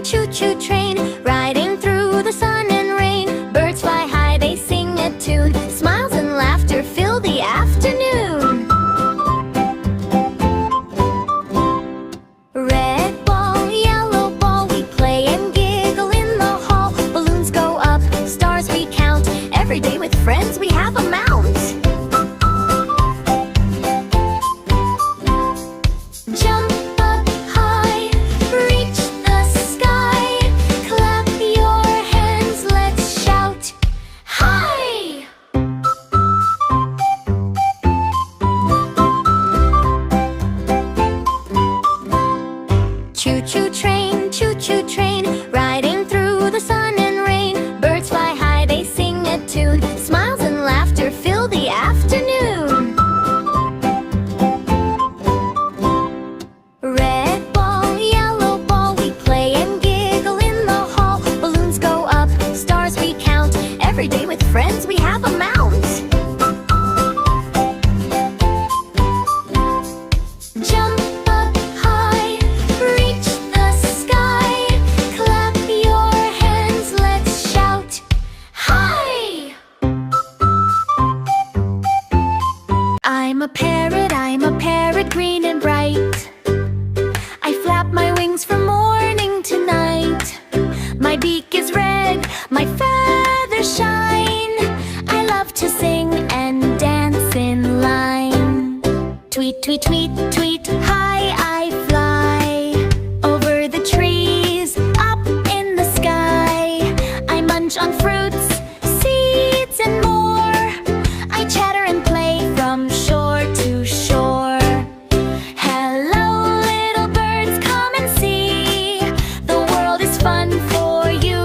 Choo-choo train, riding through the sun and rain. Birds fly high, they sing a tune. Smiles and laughter fill the afternoon. Red ball, yellow ball, we play and giggle in the hall. Balloons go up, stars we count. Every day with friends we have a mount. Choo-choo train, riding through the sun and rain. Birds fly high, they sing a tune. Smiles and laughter fill the afternoon. Red ball, yellow ball, we play and giggle in the hall. Balloons go up, stars we count. Every day with friends we have a mount. I'm a parrot, green and bright. I flap my wings from morning to night. My beak is red, my feathers shine. I love to sing and dance in line. Tweet, tweet, tweet, tweet, high I fly. Over the trees, up in the sky. I munch on fruits, seeds and more. I chatter and play from shore to shore. Hello little birds, come and see. The world is fun for you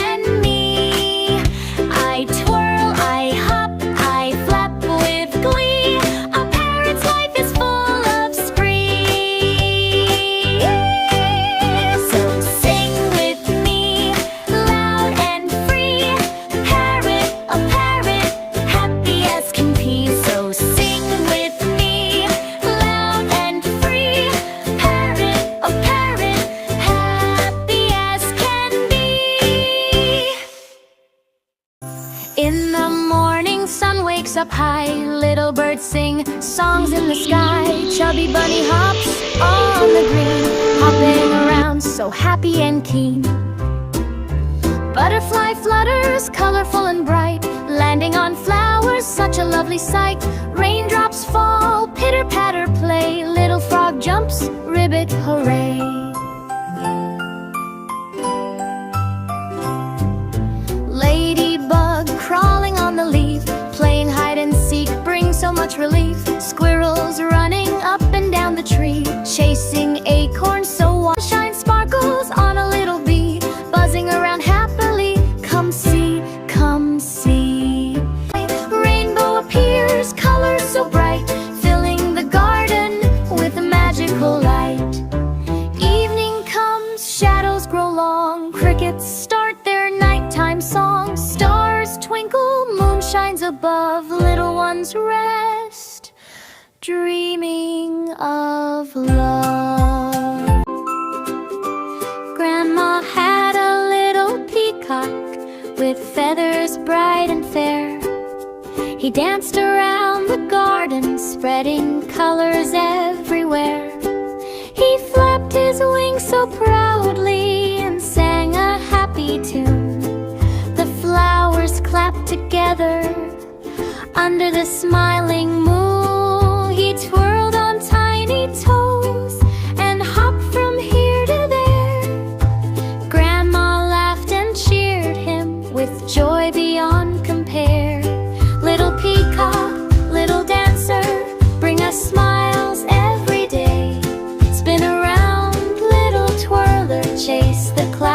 and me. I twirl, I hop, I flap with glee. A parrot's life is full of spree. So sing with me, loud and free. Parrot, a parrot, happy as can be. So sing with me, loud and free. Parrot, a parrot, happy as can be. In the morning, sun wakes up high. Little birds sing songs in the sky. Chubby bunny hops on the green, hopping around so happy and keen. Butterfly flutters, colorful and bright, landing on flowers, such a lovely sight. Raindrops fall, pitter-patter play. Little frog jumps, ribbit hooray. Ladybug crawling on the leaf, playing hide and seek brings so much relief. Squirrels running up and down the tree, chasing acorns so sunshine sparkles on a little bee, buzzing around happily. Come see, come see. Rainbow appears, colors so bright, filling the garden with a magical light. Evening comes, shadows grow long, crickets start their nighttime song. Stars twinkle, moon shines above, little ones rest, dreaming of love. Grandma had a little peacock with feathers bright and fair. He danced around the garden, spreading colors everywhere. He flapped his wings so proudly and sang a happy tune. The flowers clapped together under the smiling moon. He twirled on tiny toes and hopped from here to there. Grandma laughed and cheered him with joy beyond compare. Little peacock, little dancer, bring us smiles every day. Spin around, little twirler, chase the clouds.